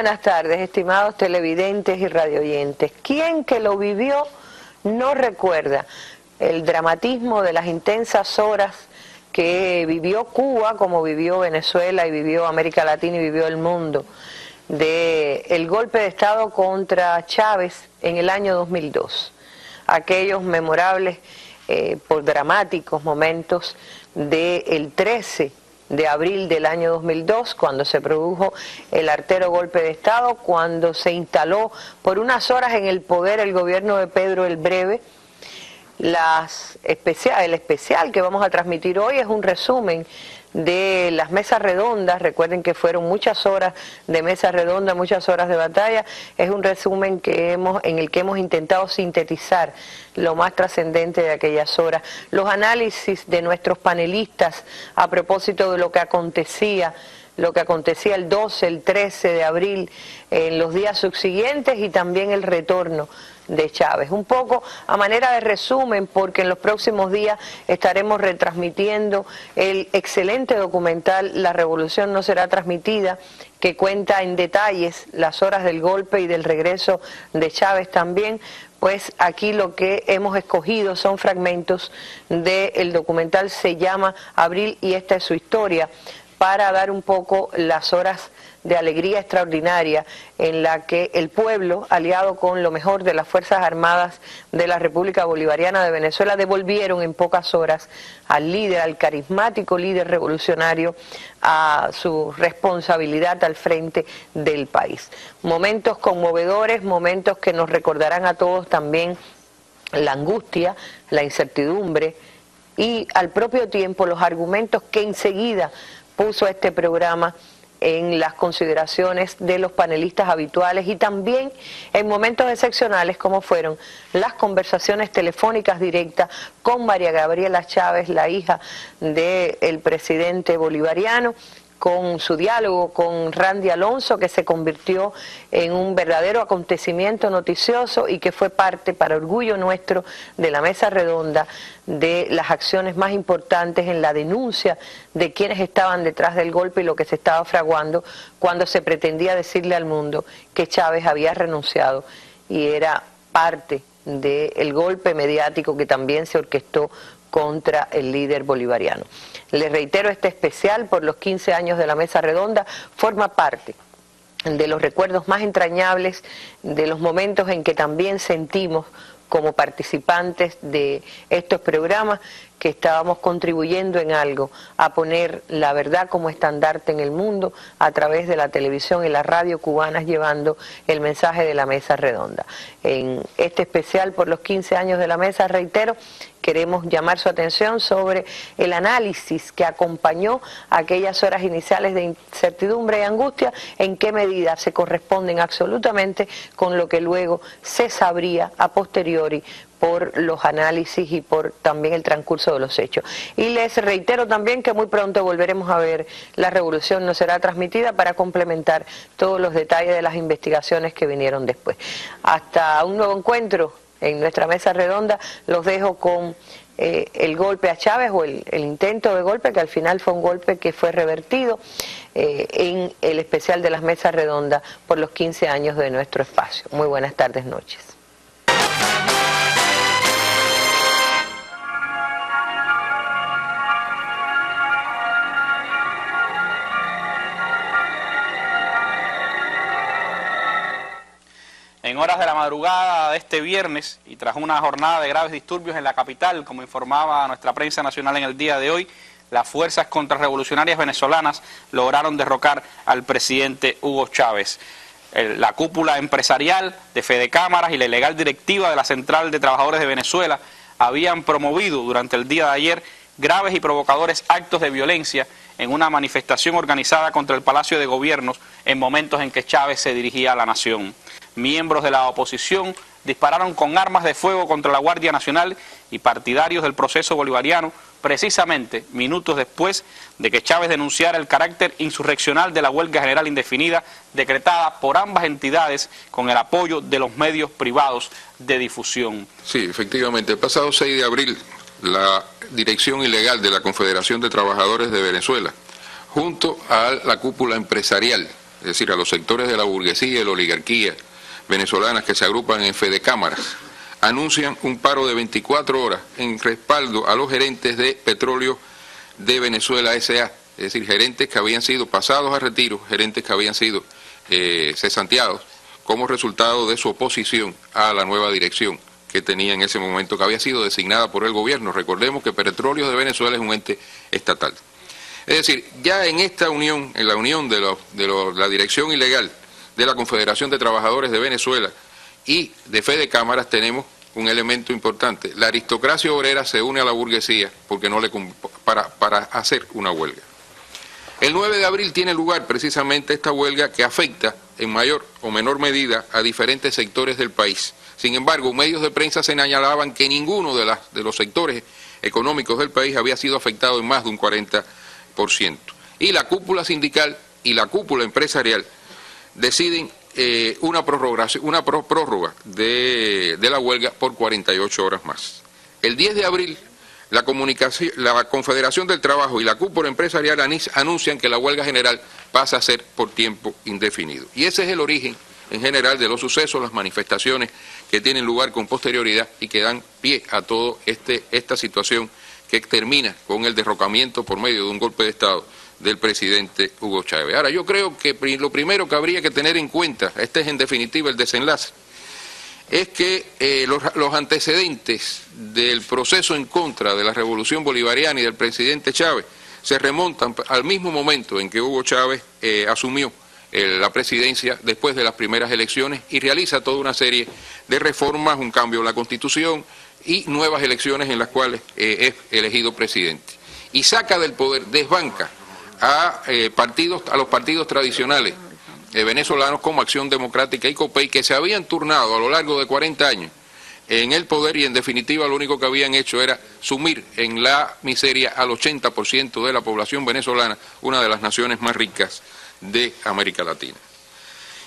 buenas tardes, estimados televidentes y radioyentes. ¿Quién que lo vivió no recuerda el dramatismo de las intensas horas que vivió Cuba, como vivió Venezuela y vivió América Latina y vivió el mundo, del golpe de Estado contra Chávez en el año 2002? Aquellos memorables por dramáticos momentos del 13 de abril del año 2002, cuando se produjo el artero golpe de Estado, cuando se instaló por unas horas en el poder el gobierno de Pedro el Breve. El especial que vamos a transmitir hoy es un resumen de las mesas redondas. Recuerden que fueron muchas horas de mesa redonda, muchas horas de batalla. Es un resumen en el que hemos intentado sintetizar lo más trascendente de aquellas horas, los análisis de nuestros panelistas a propósito de lo que acontecía el 12, el 13 de abril, en los días subsiguientes, y también el retorno de Chávez. Un poco a manera de resumen, porque en los próximos días estaremos retransmitiendo el excelente documental La Revolución no será transmitida, que cuenta en detalles las horas del golpe y del regreso de Chávez también. Pues aquí lo que hemos escogido son fragmentos del documental, se llama Abril y esta es su historia, para dar un poco las horas de alegría extraordinaria en la que el pueblo, aliado con lo mejor de las Fuerzas Armadas de la República Bolivariana de Venezuela, devolvieron en pocas horas al líder, al carismático líder revolucionario, a su responsabilidad al frente del país. Momentos conmovedores, momentos que nos recordarán a todos también la angustia, la incertidumbre y al propio tiempo los argumentos que enseguida puso este programa en las consideraciones de los panelistas habituales, y también en momentos excepcionales como fueron las conversaciones telefónicas directas con María Gabriela Chávez, la hija del presidente bolivariano, con su diálogo con Randy Alonso, que se convirtió en un verdadero acontecimiento noticioso y que fue parte, para orgullo nuestro, de la mesa redonda, de las acciones más importantes en la denuncia de quienes estaban detrás del golpe y lo que se estaba fraguando cuando se pretendía decirle al mundo que Chávez había renunciado y era parte del golpe mediático que también se orquestó contra el líder bolivariano. Les reitero, este especial por los 15 años de la mesa redonda forma parte de los recuerdos más entrañables, de los momentos en que también sentimos como participantes de estos programas que estábamos contribuyendo en algo a poner la verdad como estandarte en el mundo a través de la televisión y la radio cubanas, llevando el mensaje de la mesa redonda. En este especial por los 15 años de la mesa, reitero, queremos llamar su atención sobre el análisis que acompañó aquellas horas iniciales de incertidumbre y angustia, en qué medida se corresponden absolutamente con lo que luego se sabría a posteriori por los análisis y por también el transcurso de los hechos. Y les reitero también que muy pronto volveremos a ver La Revolución no será transmitida, para complementar todos los detalles de las investigaciones que vinieron después. Hasta un nuevo encuentro en nuestra mesa redonda. Los dejo con el golpe a Chávez, o el intento de golpe, que al final fue un golpe que fue revertido, en el especial de las mesas redondas por los 15 años de nuestro espacio. Muy buenas tardes, noches. En horas de la madrugada de este viernes, y tras una jornada de graves disturbios en la capital, como informaba nuestra prensa nacional en el día de hoy, las fuerzas contrarrevolucionarias venezolanas lograron derrocar al presidente Hugo Chávez. La cúpula empresarial de Fedecámaras y la ilegal directiva de la Central de Trabajadores de Venezuela habían promovido durante el día de ayer graves y provocadores actos de violencia en una manifestación organizada contra el Palacio de Gobiernos en momentos en que Chávez se dirigía a la nación. Miembros de la oposición dispararon con armas de fuego contra la Guardia Nacional y partidarios del proceso bolivariano, precisamente minutos después de que Chávez denunciara el carácter insurreccional de la huelga general indefinida decretada por ambas entidades con el apoyo de los medios privados de difusión. Sí, efectivamente, el pasado 6 de abril, la dirección ilegal de la Confederación de Trabajadores de Venezuela, junto a la cúpula empresarial es decir, a los sectores de la burguesía y la oligarquía venezolanas que se agrupan en Fedecámaras, anuncian un paro de 24 horas en respaldo a los gerentes de Petróleo de Venezuela S.A., es decir, gerentes que habían sido pasados a retiro, gerentes que habían sido cesanteados como resultado de su oposición a la nueva dirección que tenía en ese momento, que había sido designada por el gobierno. Recordemos que Petróleos de Venezuela es un ente estatal. Es decir, ya en esta unión, en la unión de la dirección ilegal de la Confederación de Trabajadores de Venezuela y de Fedecámaras, tenemos un elemento importante. La aristocracia obrera se une a la burguesía porque para hacer una huelga. El 9 de abril tiene lugar precisamente esta huelga que afecta en mayor o menor medida a diferentes sectores del país. Sin embargo, medios de prensa señalaban que ninguno de los sectores económicos del país había sido afectado en más de un 40%. Y la cúpula sindical y la cúpula empresarial deciden una prórroga de la huelga por 48 horas más. El 10 de abril, la Confederación del Trabajo y la cúpula empresarial anuncian que la huelga general pasa a ser por tiempo indefinido. Y ese es el origen, en general, de los sucesos, las manifestaciones que tienen lugar con posterioridad y que dan pie a toda esta situación que termina con el derrocamiento por medio de un golpe de Estado del presidente Hugo Chávez. Ahora, yo creo que lo primero que habría que tener en cuenta, este es en definitiva el desenlace, es que los antecedentes del proceso en contra de la revolución bolivariana y del presidente Chávez se remontan al mismo momento en que Hugo Chávez asumió la presidencia después de las primeras elecciones y realiza toda una serie de reformas, un cambio en la Constitución y nuevas elecciones en las cuales es elegido presidente. Y saca del poder, desbanca a los partidos tradicionales venezolanos como Acción Democrática y COPEI, que se habían turnado a lo largo de 40 años en el poder y en definitiva lo único que habían hecho era sumir en la miseria al 80% de la población venezolana, una de las naciones más ricas de América Latina.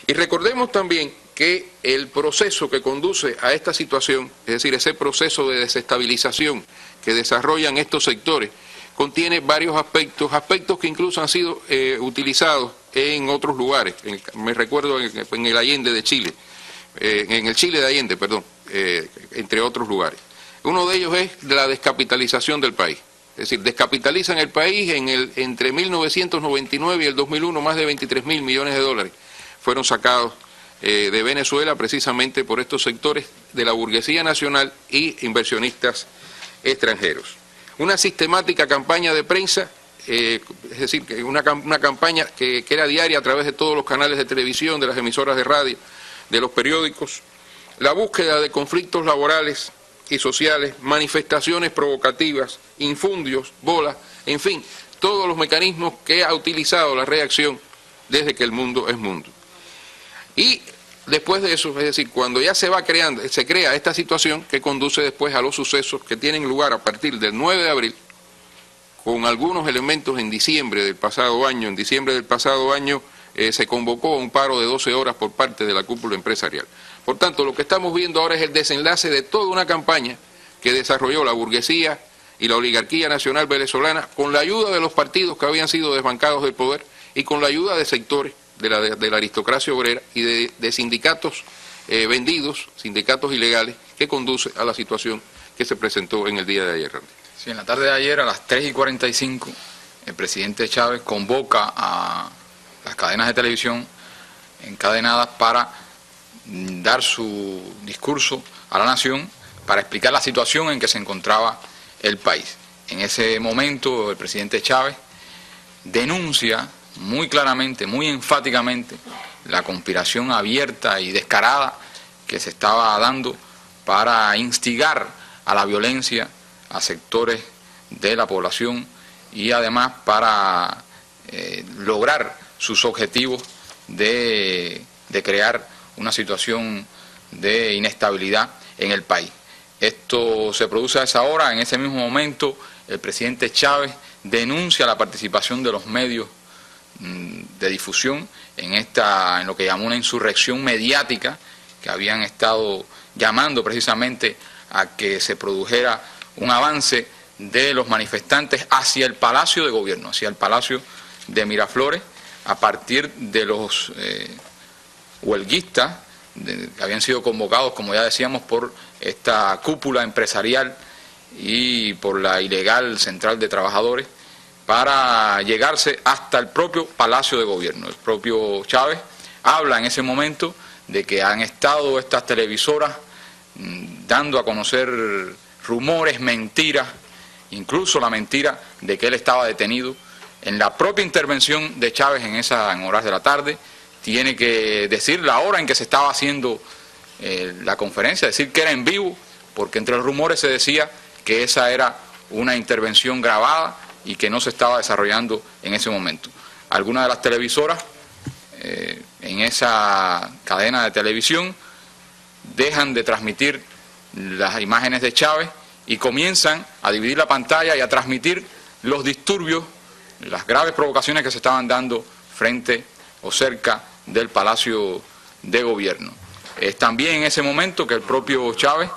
Y recordemos también que el proceso que conduce a esta situación, es decir, ese proceso de desestabilización que desarrollan estos sectores, contiene varios aspectos que incluso han sido utilizados en otros lugares. Me recuerdo en el Allende de Chile, en el Chile de Allende, perdón, entre otros lugares. Uno de ellos es la descapitalización del país. Es decir, descapitalizan el país entre 1999 y el 2001, más de 23.000 millones de dólares fueron sacados de Venezuela precisamente por estos sectores de la burguesía nacional y inversionistas extranjeros. Una sistemática campaña de prensa, es decir, una campaña que era diaria a través de todos los canales de televisión, de las emisoras de radio, de los periódicos, la búsqueda de conflictos laborales y sociales, manifestaciones provocativas, infundios, bolas, en fin, todos los mecanismos que ha utilizado la reacción desde que el mundo es mundo. Y después de eso, es decir, cuando ya se crea esta situación que conduce después a los sucesos que tienen lugar a partir del 9 de abril, con algunos elementos en diciembre del pasado año. En diciembre del pasado año se convocó a un paro de 12 horas por parte de la cúpula empresarial. Por tanto, lo que estamos viendo ahora es el desenlace de toda una campaña que desarrolló la burguesía y la oligarquía nacional venezolana con la ayuda de los partidos que habían sido desbancados del poder y con la ayuda de sectores de la aristocracia obrera y de sindicatos vendidos, sindicatos ilegales, que conduce a la situación que se presentó en el día de ayer. Sí, en la tarde de ayer a las 3:45 el presidente Chávez convoca a las cadenas de televisión encadenadas para dar su discurso a la nación para explicar la situación en que se encontraba el país. En ese momento el presidente Chávez denuncia muy claramente, muy enfáticamente, la conspiración abierta y descarada que se estaba dando para instigar a la violencia a sectores de la población y además para lograr sus objetivos de crear una situación de inestabilidad en el país. Esto se produce a esa hora. En ese mismo momento el presidente Chávez denuncia la participación de los medios de difusión en lo que llamó una insurrección mediática, que habían estado llamando precisamente a que se produjera un avance de los manifestantes hacia el Palacio de Gobierno, hacia el Palacio de Miraflores, a partir de los huelguistas que habían sido convocados, como ya decíamos, por esta cúpula empresarial y por la ilegal central de trabajadores, para llegarse hasta el propio Palacio de Gobierno. El propio Chávez habla en ese momento de que han estado estas televisoras dando a conocer rumores, mentiras, incluso la mentira de que él estaba detenido. En la propia intervención de Chávez en horas de la tarde, tiene que decir la hora en que se estaba haciendo la conferencia, decir que era en vivo, porque entre los rumores se decía que esa era una intervención grabada y que no se estaba desarrollando en ese momento. Algunas de las televisoras en esa cadena de televisión dejan de transmitir las imágenes de Chávez y comienzan a dividir la pantalla y a transmitir los disturbios, las graves provocaciones que se estaban dando frente o cerca del Palacio de Gobierno. Es también en ese momento que el propio Chávez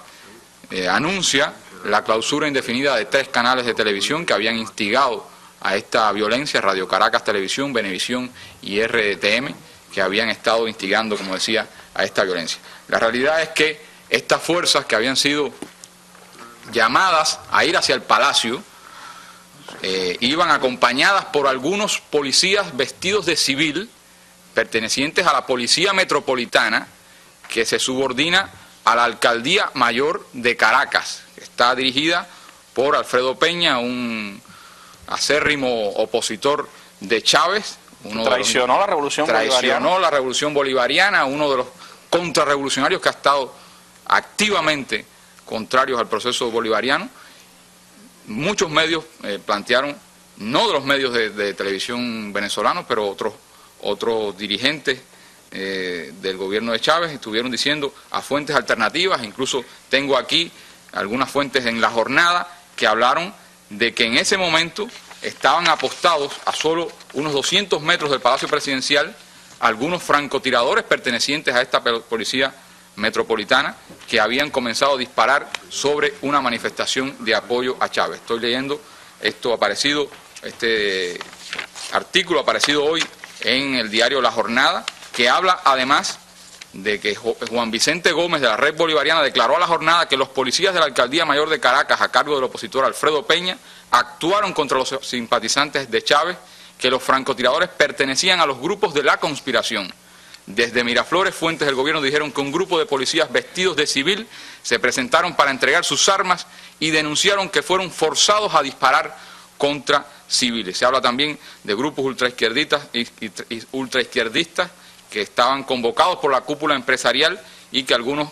anuncia la clausura indefinida de 3 canales de televisión que habían instigado a esta violencia: Radio Caracas Televisión, Venevisión y RTM, que habían estado instigando, como decía, a esta violencia. La realidad es que estas fuerzas que habían sido llamadas a ir hacia el Palacio iban acompañadas por algunos policías vestidos de civil, pertenecientes a la Policía Metropolitana, que se subordina a la Alcaldía Mayor de Caracas, que está dirigida por Alfredo Peña, un acérrimo opositor de Chávez. Traicionó la Revolución Bolivariana, uno de los contrarrevolucionarios que ha estado activamente contrarios al proceso bolivariano. Muchos medios plantearon, no de los medios de televisión venezolanos, pero otros dirigentes del gobierno de Chávez estuvieron diciendo a fuentes alternativas, incluso tengo aquí algunas fuentes en La Jornada que hablaron de que en ese momento estaban apostados a solo unos 200 metros del Palacio Presidencial algunos francotiradores pertenecientes a esta policía metropolitana que habían comenzado a disparar sobre una manifestación de apoyo a Chávez. Estoy leyendo este artículo aparecido hoy en el diario La Jornada, que habla además de que Juan Vicente Gómez de la Red Bolivariana declaró a La Jornada que los policías de la Alcaldía Mayor de Caracas, a cargo del opositor Alfredo Peña, actuaron contra los simpatizantes de Chávez, que los francotiradores pertenecían a los grupos de la conspiración. Desde Miraflores, fuentes del gobierno dijeron que un grupo de policías vestidos de civil se presentaron para entregar sus armas y denunciaron que fueron forzados a disparar contra civiles. Se habla también de grupos ultraizquierdistas que estaban convocados por la cúpula empresarial y que algunos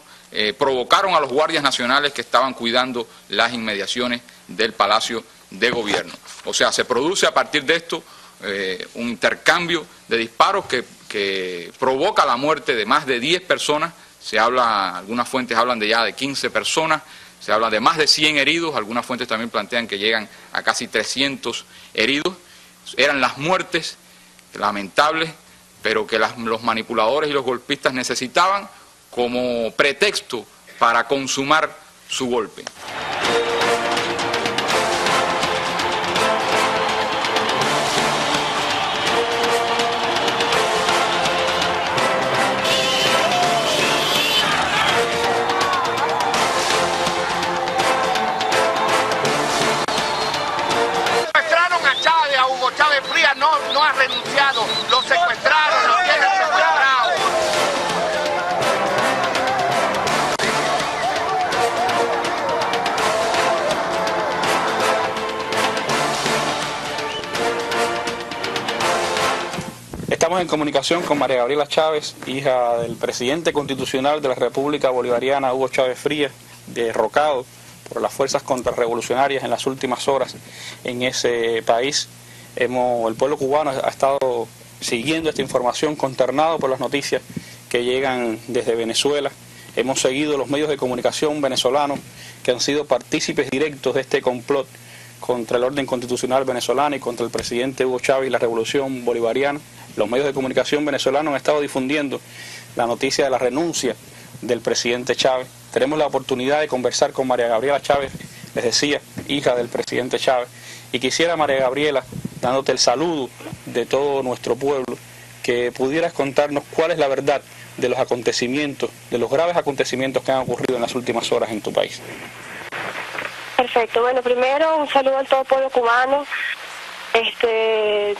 provocaron a los guardias nacionales que estaban cuidando las inmediaciones del Palacio de Gobierno. O sea, se produce a partir de esto un intercambio de disparos que provoca la muerte de más de 10 personas. Algunas fuentes hablan de ya de 15 personas, se habla de más de 100 heridos, algunas fuentes también plantean que llegan a casi 300 heridos. Eran las muertes lamentables, pero que los manipuladores y los golpistas necesitaban como pretexto para consumar su golpe. No ha renunciado, lo secuestraron, lo tienen secuestrado. Estamos en comunicación con María Gabriela Chávez, hija del presidente constitucional de la República Bolivariana, Hugo Chávez Frías, derrocado por las fuerzas contrarrevolucionarias en las últimas horas en ese país. El pueblo cubano ha estado siguiendo esta información, consternado por las noticias que llegan desde Venezuela. Hemos seguido los medios de comunicación venezolanos que han sido partícipes directos de este complot contra el orden constitucional venezolano y contra el presidente Hugo Chávez y la revolución bolivariana. Los medios de comunicación venezolanos han estado difundiendo la noticia de la renuncia del presidente Chávez. Tenemos la oportunidad de conversar con María Gabriela Chávez, les decía, hija del presidente Chávez. Y quisiera, María Gabriela, dándote el saludo de todo nuestro pueblo, que pudieras contarnos cuál es la verdad de los acontecimientos, de los graves acontecimientos que han ocurrido en las últimas horas en tu país. Perfecto. Bueno, primero un saludo al todo pueblo cubano. Hace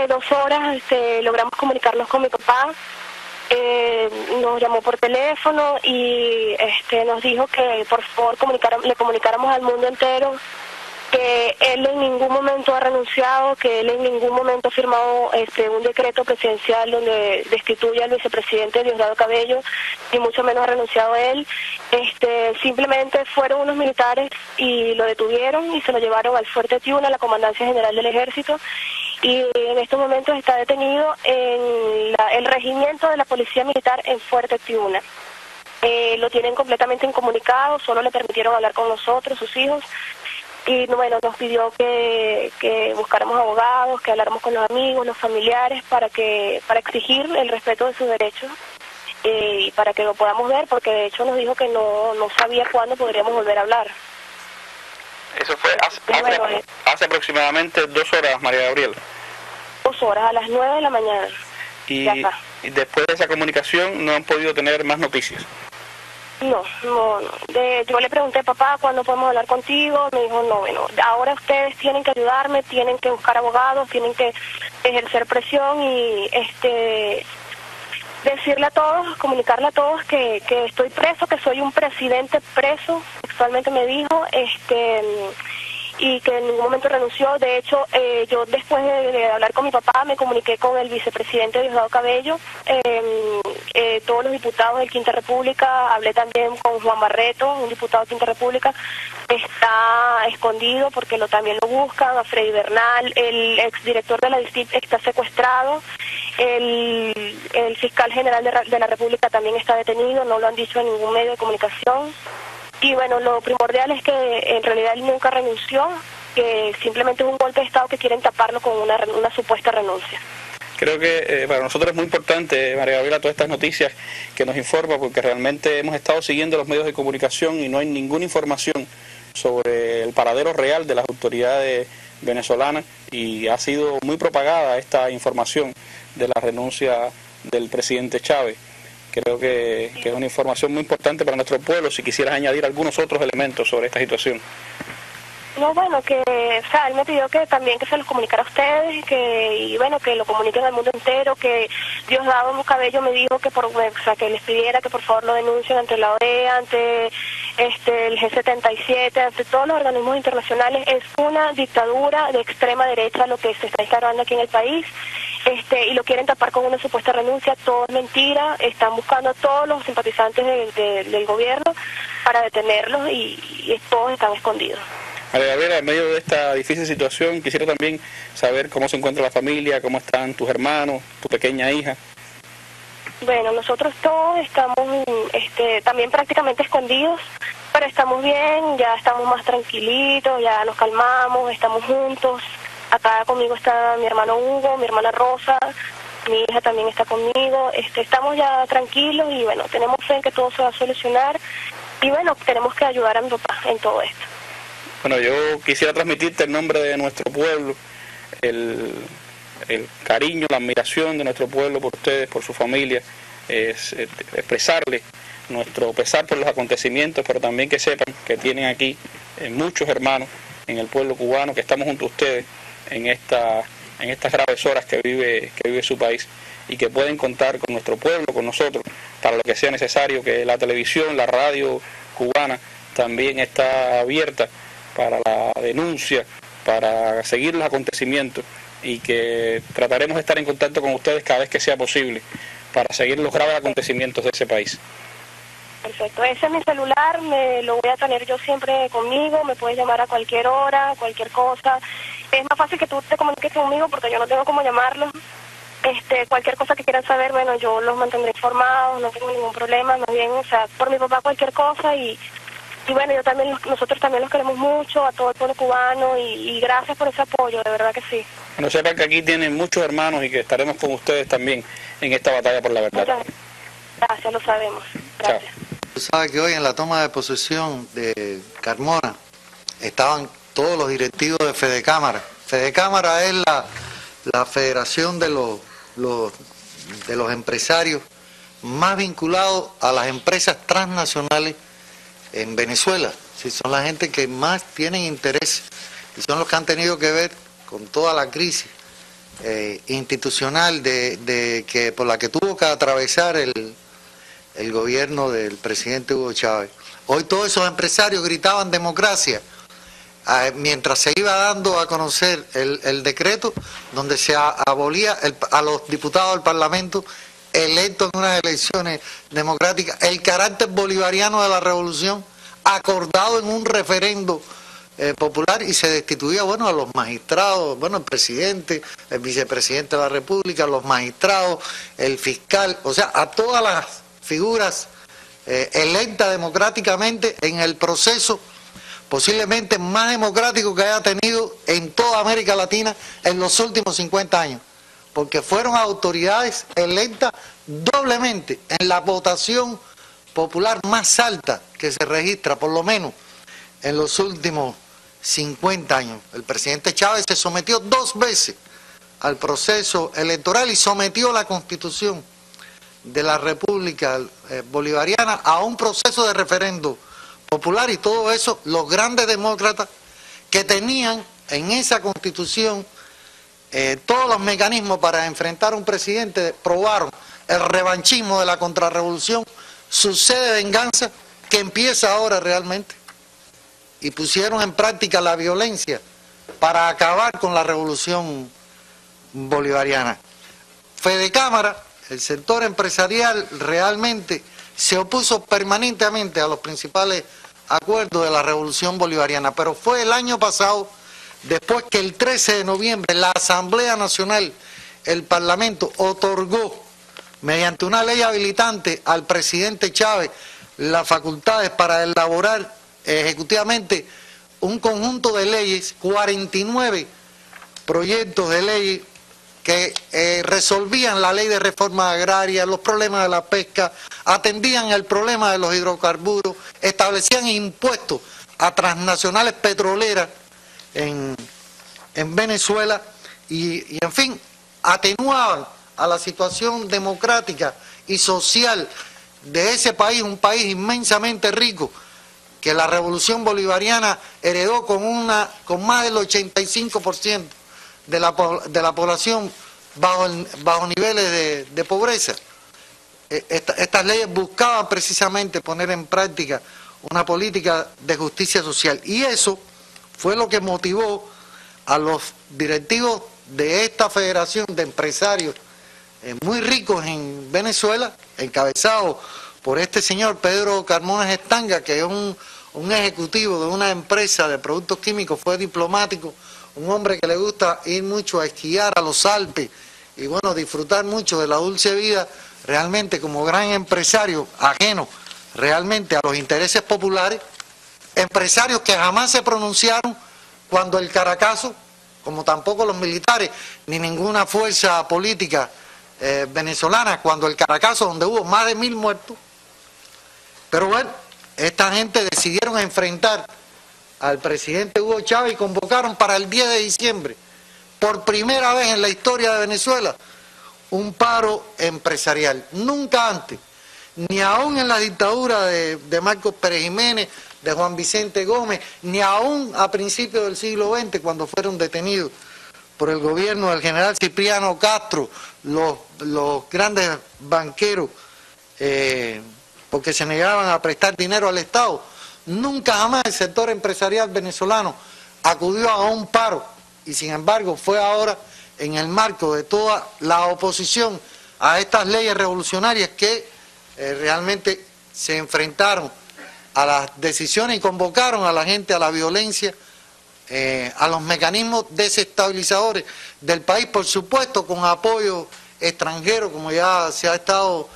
2 horas logramos comunicarnos con mi papá. Nos llamó por teléfono y nos dijo que por favor le comunicáramos al mundo entero que él en ningún momento ha renunciado, que él en ningún momento ha firmado un decreto presidencial donde destituye al vicepresidente Diosdado Cabello, ni mucho menos ha renunciado él. Simplemente fueron unos militares y lo detuvieron y se lo llevaron al Fuerte Tiuna, a la Comandancia General del Ejército, y en estos momentos está detenido en el regimiento de la Policía Militar en Fuerte Tiuna. Lo tienen completamente incomunicado, solo le permitieron hablar con nosotros, sus hijos. Y bueno, nos pidió que buscáramos abogados, que habláramos con los amigos, los familiares, para exigir el respeto de sus derechos y para que lo podamos ver, porque de hecho nos dijo que no sabía cuándo podríamos volver a hablar. Eso fue hace aproximadamente 2 horas, María Gabriela. 2 horas, a las 9 de la mañana. Y después de esa comunicación no han podido tener más noticias. No. Yo le pregunté, papá, ¿cuándo podemos hablar contigo? Me dijo, no, bueno, ahora ustedes tienen que ayudarme, tienen que buscar abogados, tienen que ejercer presión y decirle a todos, comunicarle a todos que estoy preso, que soy un presidente preso, sexualmente me dijo, y que en ningún momento renunció. De hecho, yo después de hablar con mi papá me comuniqué con el vicepresidente Diosdado Cabello, todos los diputados del Quinta República, hablé también con Juan Barreto, un diputado de Quinta República, está escondido porque también lo buscan, a Freddy Bernal, el exdirector de la DICIP está secuestrado, el fiscal general de la República también está detenido, no lo han dicho en ningún medio de comunicación. Y bueno, lo primordial es que en realidad él nunca renunció, que simplemente es un golpe de Estado que quieren taparlo con una supuesta renuncia. Creo que para nosotros es muy importante, María Gabriela, todas estas noticias que nos informa, porque realmente hemos estado siguiendo los medios de comunicación y no hay ninguna información sobre el paradero real de las autoridades venezolanas, y ha sido muy propagada esta información de la renuncia del presidente Chávez. Creo que es una información muy importante para nuestro pueblo. Si quisieras añadir algunos otros elementos sobre esta situación. No, bueno, él me pidió que también que se los comunicara a ustedes, que lo comuniquen al mundo entero, que Diosdado Cabello me dijo que les pidiera que por favor lo denuncien ante la OEA, ante el G77, ante todos los organismos internacionales. Es una dictadura de extrema derecha lo que se está instaurando aquí en el país. Y lo quieren tapar con una supuesta renuncia, todo es mentira, están buscando a todos los simpatizantes del gobierno para detenerlos y todos están escondidos. María Gabriela, en medio de esta difícil situación, quisiera también saber cómo se encuentra la familia, cómo están tus hermanos, tu pequeña hija. Bueno, nosotros todos estamos también prácticamente escondidos, pero estamos bien, ya estamos más tranquilitos, ya nos calmamos, estamos juntos. Acá conmigo está mi hermano Hugo, mi hermana Rosa, mi hija también está conmigo. Estamos ya tranquilos y bueno, tenemos fe en que todo se va a solucionar y bueno, tenemos que ayudar a mi papá en todo esto. Bueno, yo quisiera transmitirte en nombre de nuestro pueblo el cariño, la admiración de nuestro pueblo por ustedes, por su familia, expresarle nuestro pesar por los acontecimientos, pero también que sepan que tienen aquí muchos hermanos en el pueblo cubano, que estamos junto a ustedes en estas graves horas que vive su país, y que pueden contar con nuestro pueblo, con nosotros, para lo que sea necesario, que la televisión, la radio cubana también está abierta para la denuncia, para seguir los acontecimientos, y que trataremos de estar en contacto con ustedes cada vez que sea posible para seguir los graves acontecimientos de ese país. Perfecto, ese es mi celular, me lo voy a tener yo siempre conmigo, me puedes llamar a cualquier hora, cualquier cosa. Es más fácil que tú te comuniques conmigo porque yo no tengo cómo llamarlos. Cualquier cosa que quieran saber, bueno, yo los mantendré informados, no tengo ningún problema, más bien, por mi papá cualquier cosa y bueno, nosotros también los queremos mucho, a todo el pueblo cubano y gracias por ese apoyo, de verdad que sí. Bueno, sepan que aquí tienen muchos hermanos y que estaremos con ustedes también en esta batalla por la verdad. Muchas gracias, lo sabemos. Gracias. Chao. Tú sabes que hoy en la toma de posesión de Carmona estaban todos los directivos de Fedecámara. Fedecámara es la federación de los de los empresarios más vinculados a las empresas transnacionales en Venezuela. Sí, son la gente que más tienen interés y son los que han tenido que ver con toda la crisis institucional que por la que tuvo que atravesar el gobierno del presidente Hugo Chávez. Hoy todos esos empresarios gritaban democracia mientras se iba dando a conocer el decreto donde se abolía a los diputados del Parlamento electos en unas elecciones democráticas, el carácter bolivariano de la revolución acordado en un referendo popular, y se destituía, bueno, a los magistrados, bueno, el presidente, el vicepresidente de la República, los magistrados, el fiscal, o sea, a todas las figuras electas democráticamente en el proceso posiblemente más democrático que haya tenido en toda América Latina en los últimos 50 años, porque fueron autoridades electas doblemente en la votación popular más alta que se registra, por lo menos en los últimos 50 años. El presidente Chávez se sometió 2 veces al proceso electoral y sometió la Constitución de la República Bolivariana a un proceso de referendo popular, y todo eso los grandes demócratas que tenían en esa Constitución todos los mecanismos para enfrentar a un presidente probaron el revanchismo de la contrarrevolución, su sed de venganza que empieza ahora realmente, y pusieron en práctica la violencia para acabar con la revolución bolivariana. Fedecámara, el sector empresarial, realmente se opuso permanentemente a los principales acuerdos de la revolución bolivariana, pero fue el año pasado, después que el 13 de noviembre la Asamblea Nacional, el Parlamento, otorgó mediante una ley habilitante al presidente Chávez las facultades para elaborar ejecutivamente un conjunto de leyes, 49 proyectos de ley que resolvían la ley de reforma agraria, los problemas de la pesca, atendían el problema de los hidrocarburos, establecían impuestos a transnacionales petroleras en Venezuela y en fin, atenuaban a la situación democrática y social de ese país, un país inmensamente rico, que la revolución bolivariana heredó con más del 85% de la población bajo niveles de pobreza. Estas leyes buscaban precisamente poner en práctica una política de justicia social, y eso fue lo que motivó a los directivos de esta federación de empresarios muy ricos en Venezuela, encabezado por este señor Pedro Carmona Gestanga, que es un ejecutivo de una empresa de productos químicos, fue diplomático, un hombre que le gusta ir mucho a esquiar a los Alpes y bueno, disfrutar mucho de la dulce vida, realmente como gran empresario, ajeno realmente a los intereses populares, empresarios que jamás se pronunciaron cuando el Caracazo, como tampoco los militares, ni ninguna fuerza política venezolana, cuando el Caracazo, donde hubo más de 1000 muertos. Pero bueno, esta gente decidieron enfrentar al presidente Hugo Chávez y convocaron para el 10 de diciembre, por primera vez en la historia de Venezuela, un paro empresarial. Nunca antes, ni aún en la dictadura de Marcos Pérez Jiménez, de Juan Vicente Gómez, ni aún a principios del siglo XX, cuando fueron detenidos por el gobierno del general Cipriano Castro, los grandes banqueros, porque se negaban a prestar dinero al Estado. Nunca jamás el sector empresarial venezolano acudió a un paro, y sin embargo fue ahora en el marco de toda la oposición a estas leyes revolucionarias que realmente se enfrentaron a las decisiones y convocaron a la gente a la violencia, a los mecanismos desestabilizadores del país, por supuesto con apoyo extranjero, como ya se ha estado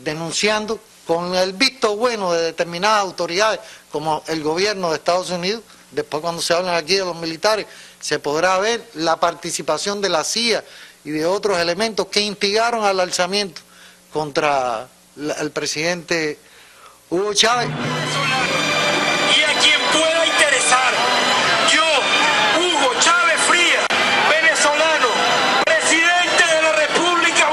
denunciando, con el visto bueno de determinadas autoridades como el gobierno de Estados Unidos. Después, cuando se hablan aquí de los militares, se podrá ver la participación de la CIA y de otros elementos que instigaron al alzamiento contra el presidente Hugo Chávez. Y a quien pueda interesar, yo, Hugo Chávez Frías, venezolano, presidente de la República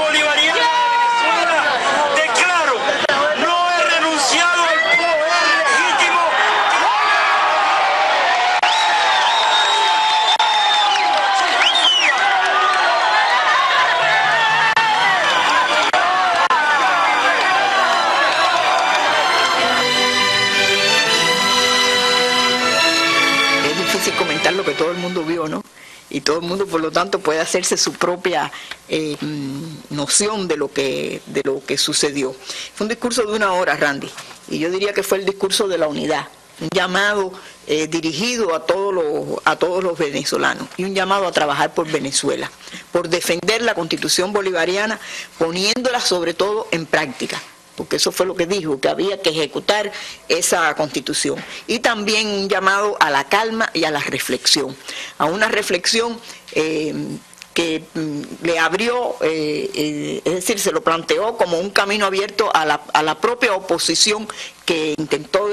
fácil comentar lo que todo el mundo vio, ¿no? Y todo el mundo, por lo tanto, puede hacerse su propia noción de lo que sucedió. Fue un discurso de 1 hora, Randy, y yo diría que fue el discurso de la unidad, un llamado dirigido a todos los venezolanos y un llamado a trabajar por Venezuela, por defender la Constitución bolivariana, poniéndola sobre todo en práctica, porque eso fue lo que dijo, que había que ejecutar esa Constitución. Y también un llamado a la calma y a la reflexión, a una reflexión que le abrió, es decir, se lo planteó como un camino abierto a la propia oposición que intentó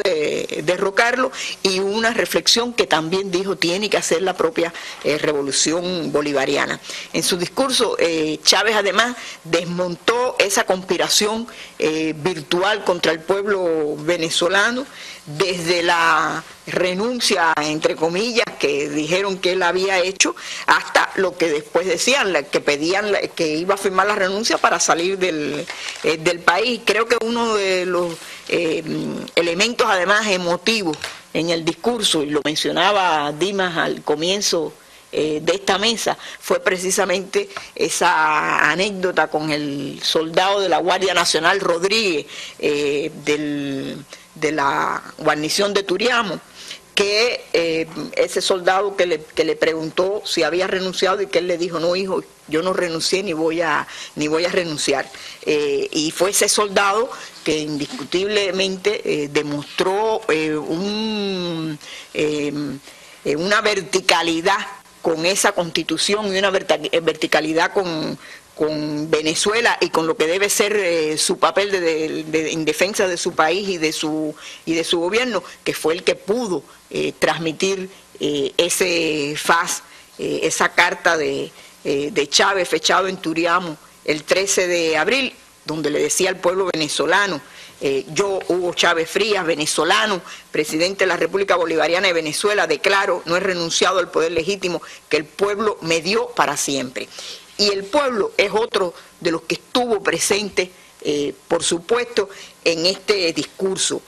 derrocarlo, y una reflexión que también dijo tiene que hacer la propia revolución bolivariana. En su discurso, Chávez además desmontó esa conspiración virtual contra el pueblo venezolano, desde la renuncia, entre comillas, que dijeron que él había hecho, hasta lo que después decían, que pedían que iba a firmar la renuncia para salir del país. Creo que uno de los elementos además emotivos en el discurso, y lo mencionaba Dimas al comienzo de esta mesa, fue precisamente esa anécdota con el soldado de la Guardia Nacional Rodríguez, de la guarnición de Turiamo, que ese soldado que le preguntó si había renunciado, y que él le dijo: no, hijo, yo no renuncié ni voy a renunciar. Y fue ese soldado que indiscutiblemente demostró una verticalidad con esa Constitución, y una verticalidad con Venezuela y con lo que debe ser su papel en defensa de su país y de su gobierno, que fue el que pudo transmitir ese FAS, esa carta de Chávez fechado en Turiamo el 13 de abril, donde le decía al pueblo venezolano: yo, Hugo Chávez Frías, venezolano, presidente de la República Bolivariana de Venezuela, declaro, no he renunciado al poder legítimo que el pueblo me dio para siempre. Y el pueblo es otro de los que estuvo presente, por supuesto, en este discurso.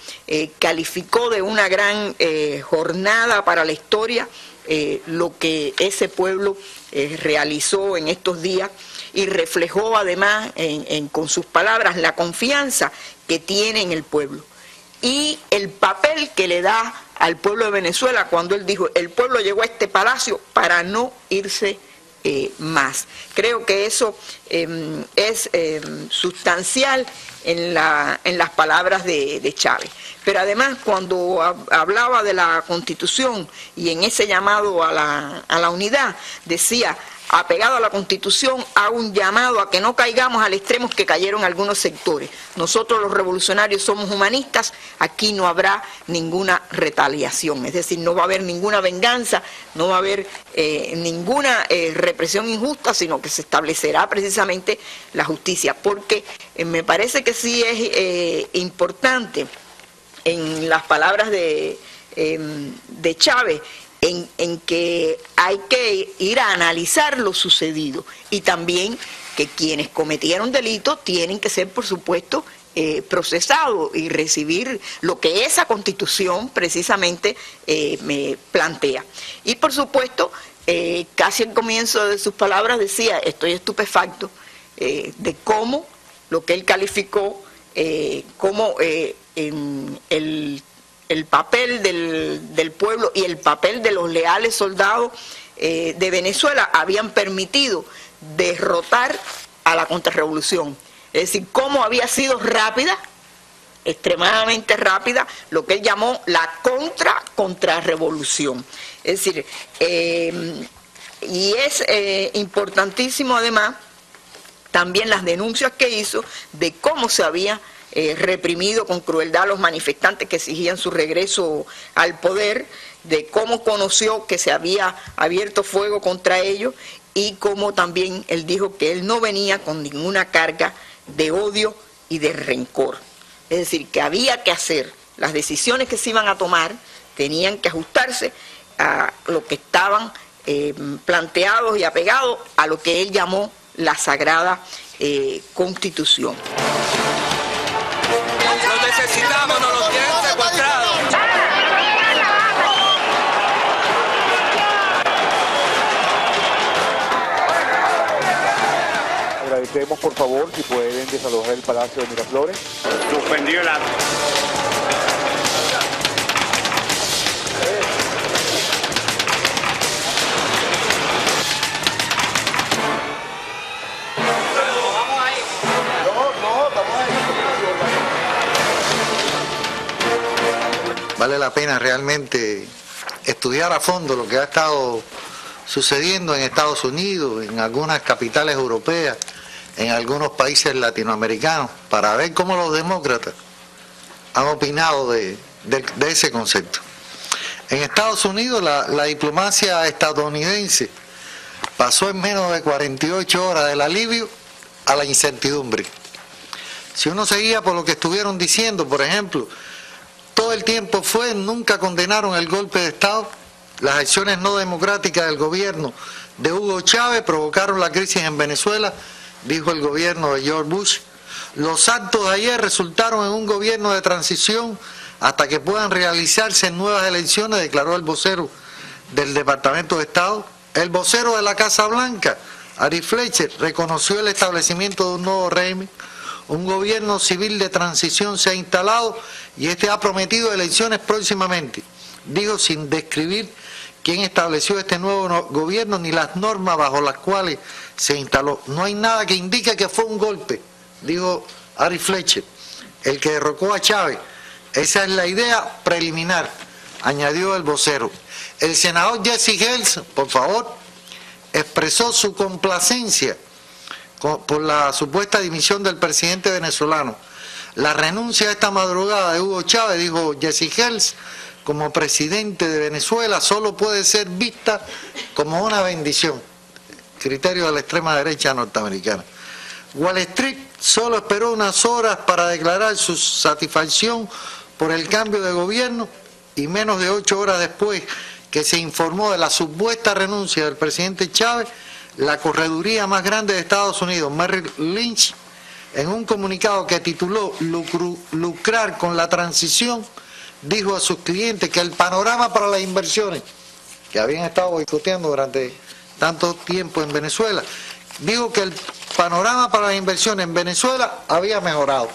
Calificó de una gran jornada para la historia lo que ese pueblo realizó en estos días, y reflejó además con sus palabras la confianza que tiene en el pueblo y el papel que le da al pueblo de Venezuela, cuando él dijo: el pueblo llegó a este palacio para no irse más. Creo que eso es sustancial en las palabras de Chávez. Pero además, cuando hablaba de la Constitución y en ese llamado a la unidad, decía: apegado a la Constitución, hago un llamado a que no caigamos al extremo que cayeron algunos sectores. Nosotros los revolucionarios somos humanistas, aquí no habrá ninguna retaliación, es decir, no va a haber ninguna venganza, no va a haber ninguna represión injusta, sino que se establecerá precisamente la justicia, porque me parece que sí es importante en las palabras de Chávez, en que hay que ir a analizar lo sucedido, y también que quienes cometieron delitos tienen que ser, por supuesto, procesados y recibir lo que esa Constitución precisamente me plantea. Y por supuesto, casi al comienzo de sus palabras decía: estoy estupefacto de cómo lo que él calificó como el papel del pueblo y el papel de los leales soldados de Venezuela habían permitido derrotar a la contrarrevolución. Es decir, cómo había sido rápida, extremadamente rápida, lo que él llamó la contrarrevolución. Es decir, y es importantísimo además también las denuncias que hizo de cómo se había reprimido con crueldad a los manifestantes que exigían su regreso al poder, de cómo conoció que se había abierto fuego contra ellos, y cómo también él dijo que él no venía con ninguna carga de odio y de rencor. Es decir, que había que hacer, las decisiones que se iban a tomar tenían que ajustarse a lo que estaban planteados y apegados a lo que él llamó la Sagrada Constitución. Lo necesitamos, nos lo tienen secuestrado. pedimos por favor si pueden desalojar el Palacio de Miraflores. Suspendió el acto. Vale la pena realmente estudiar a fondo lo que ha estado sucediendo en Estados Unidos, en algunas capitales europeas, en algunos países latinoamericanos, para ver cómo los demócratas han opinado de ese concepto. En Estados Unidos la diplomacia estadounidense pasó en menos de 48 horas del alivio a la incertidumbre. Si uno seguía por lo que estuvieron diciendo, por ejemplo, todo el tiempo nunca condenaron el golpe de Estado. Las acciones no democráticas del gobierno de Hugo Chávez provocaron la crisis en Venezuela, dijo el gobierno de George Bush. Los actos de ayer resultaron en un gobierno de transición hasta que puedan realizarse nuevas elecciones, declaró el vocero del Departamento de Estado. El vocero de la Casa Blanca, Ari Fletcher, reconoció el establecimiento de un nuevo régimen. Un gobierno civil de transición se ha instalado y este ha prometido elecciones próximamente. Dijo sin describir quién estableció este nuevo gobierno ni las normas bajo las cuales se instaló. No hay nada que indique que fue un golpe, dijo Ari Fletcher, el que derrocó a Chávez. Esa es la idea preliminar, añadió el vocero. El senador Jesse Helms, por favor, expresó su complacencia por la supuesta dimisión del presidente venezolano. La renuncia esta madrugada de Hugo Chávez, dijo Jesse Helms, como presidente de Venezuela, solo puede ser vista como una bendición. Criterio de la extrema derecha norteamericana. Wall Street solo esperó unas horas para declarar su satisfacción por el cambio de gobierno y menos de 8 horas después que se informó de la supuesta renuncia del presidente Chávez, la correduría más grande de Estados Unidos, Merrill Lynch, en un comunicado que tituló Lucrar con la transición, dijo a sus clientes que el panorama para las inversiones, que habían estado boicoteando durante tanto tiempo en Venezuela, dijo que el panorama para las inversiones en Venezuela había mejorado.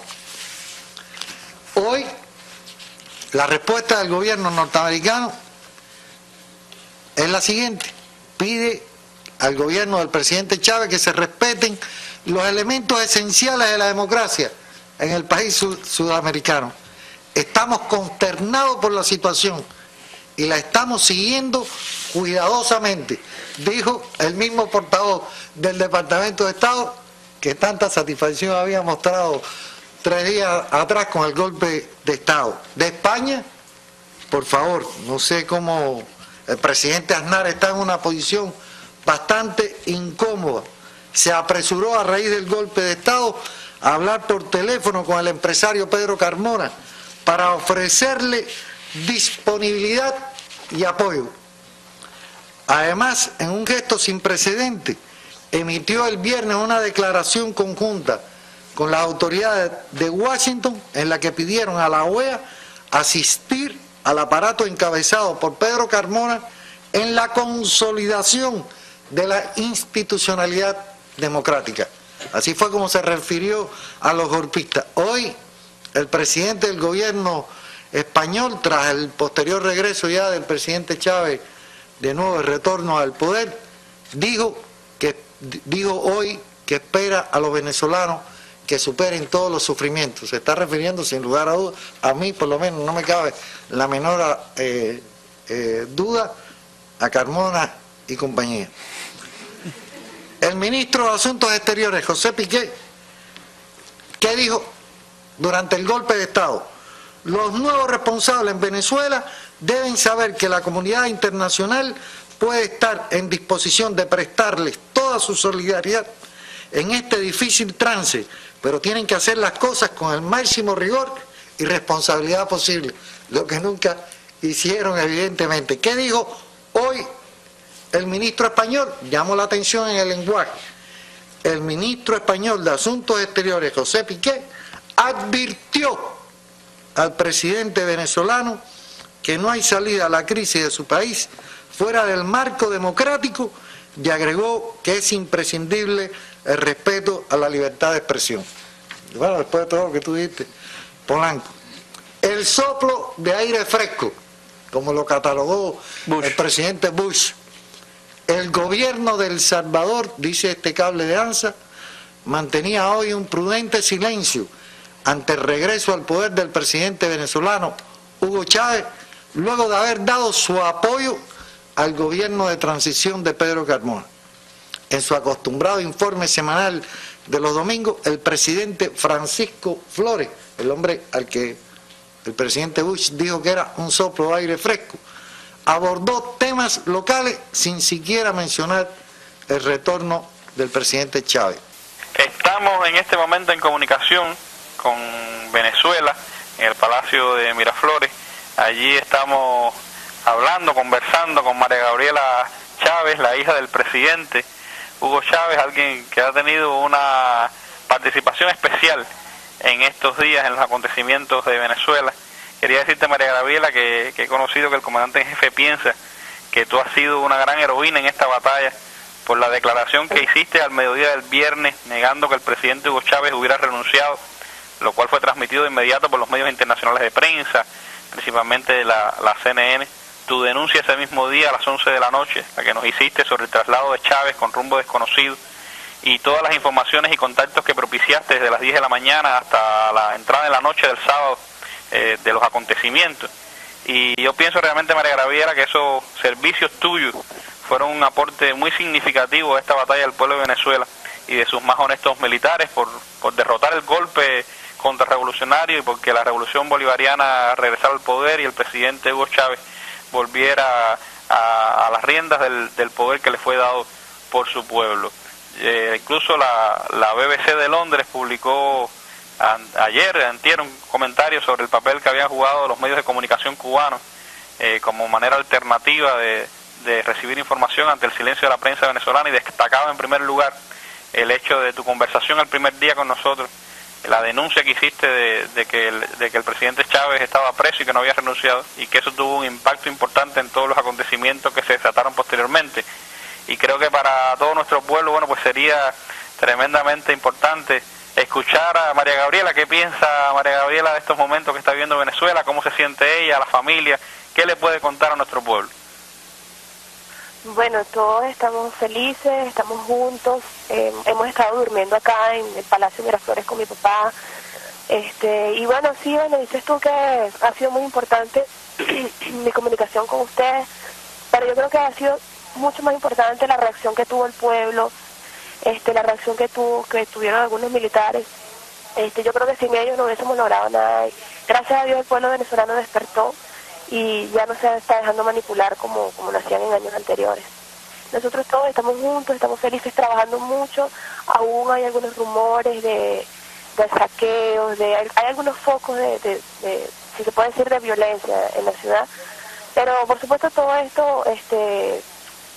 Hoy, la respuesta del gobierno norteamericano es la siguiente: pide al gobierno del presidente Chávez que se respeten los elementos esenciales de la democracia en el país sudamericano. Estamos consternados por la situación y la estamos siguiendo cuidadosamente, dijo el mismo portavoz del Departamento de Estado que tanta satisfacción había mostrado 3 días atrás con el golpe de Estado. De España, por favor, no sé cómo el presidente Aznar está en una posición bastante incómoda. Se apresuró a raíz del golpe de Estado a hablar por teléfono con el empresario Pedro Carmona para ofrecerle disponibilidad y apoyo. Además, en un gesto sin precedente, emitió el viernes una declaración conjunta con las autoridades de Washington en la que pidieron a la OEA asistir al aparato encabezado por Pedro Carmona en la consolidación de la institucionalidad democrática. Así fue como se refirió a los golpistas. Hoy, el presidente del gobierno español, tras el posterior regreso ya del presidente Chávez, de nuevo el retorno al poder, dijo hoy que espera a los venezolanos que superen todos los sufrimientos. Se está refiriendo, sin lugar a dudas, a mí por lo menos no me cabe la menor duda, a Carmona y compañía. El ministro de Asuntos Exteriores, José Piqué, ¿qué dijo durante el golpe de Estado? Los nuevos responsables en Venezuela deben saber que la comunidad internacional puede estar en disposición de prestarles toda su solidaridad en este difícil trance, pero tienen que hacer las cosas con el máximo rigor y responsabilidad posible, lo que nunca hicieron evidentemente. ¿Qué dijo hoy el ministro español? Llamó la atención en el lenguaje. El ministro español de Asuntos Exteriores, José Piqué, advirtió al presidente venezolano que no hay salida a la crisis de su país fuera del marco democrático y agregó que es imprescindible el respeto a la libertad de expresión. Bueno, después de todo lo que tú dijiste, Polanco. El soplo de aire fresco, como lo catalogó el presidente Bush. El gobierno de El Salvador, dice este cable de ANSA, mantenía hoy un prudente silencio ante el regreso al poder del presidente venezolano Hugo Chávez, luego de haber dado su apoyo al gobierno de transición de Pedro Carmona. En su acostumbrado informe semanal de los domingos, el presidente Francisco Flores, el hombre al que el presidente Bush dijo que era un soplo de aire fresco, abordó temas locales sin siquiera mencionar el retorno del presidente Chávez. Estamos en este momento en comunicación con Venezuela, en el Palacio de Miraflores. Allí estamos hablando, conversando con María Gabriela Chávez, la hija del presidente Hugo Chávez, alguien que ha tenido una participación especial en estos días en los acontecimientos de Venezuela. Quería decirte, María Gabriela, que he conocido que el comandante en jefe piensa que tú has sido una gran heroína en esta batalla por la declaración que hiciste al mediodía del viernes negando que el presidente Hugo Chávez hubiera renunciado, lo cual fue transmitido de inmediato por los medios internacionales de prensa, principalmente la CNN. Tu denuncia ese mismo día a las 11 de la noche, la que nos hiciste sobre el traslado de Chávez con rumbo desconocido, y todas las informaciones y contactos que propiciaste desde las 10 de la mañana hasta la entrada en la noche del sábado de los acontecimientos. Y yo pienso realmente, María Gabriela, que esos servicios tuyos fueron un aporte muy significativo a esta batalla del pueblo de Venezuela y de sus más honestos militares por derrotar el golpe contrarrevolucionario y porque la revolución bolivariana regresara al poder y el presidente Hugo Chávez volviera a las riendas del poder que le fue dado por su pueblo. Incluso la BBC de Londres publicó antier, un comentario sobre el papel que habían jugado los medios de comunicación cubanos como manera alternativa de recibir información ante el silencio de la prensa venezolana, y destacaba en primer lugar el hecho de tu conversación el primer día con nosotros, la denuncia que hiciste de que el presidente Chávez estaba preso y que no había renunciado, y que eso tuvo un impacto importante en todos los acontecimientos que se desataron posteriormente. Y creo que para todo nuestro pueblo, bueno, pues sería tremendamente importante escuchar a María Gabriela. ¿Qué piensa María Gabriela de estos momentos que está viviendo Venezuela? ¿Cómo se siente ella, la familia? ¿Qué le puede contar a nuestro pueblo? Bueno, todos estamos felices, estamos juntos, hemos estado durmiendo acá en el Palacio Miraflores con mi papá, y bueno, sí, bueno, dices tú que ha sido muy importante mi comunicación con ustedes, pero yo creo que ha sido mucho más importante la reacción que tuvo el pueblo, la reacción que tuvieron algunos militares. Yo creo que sin ellos no hubiésemos logrado nada. Gracias a Dios el pueblo venezolano despertó y ya no se está dejando manipular como lo hacían en años anteriores. Nosotros todos estamos juntos, estamos felices, trabajando mucho. Aún hay algunos rumores de saqueos, hay algunos focos de si se puede decir, de violencia en la ciudad. Pero por supuesto todo esto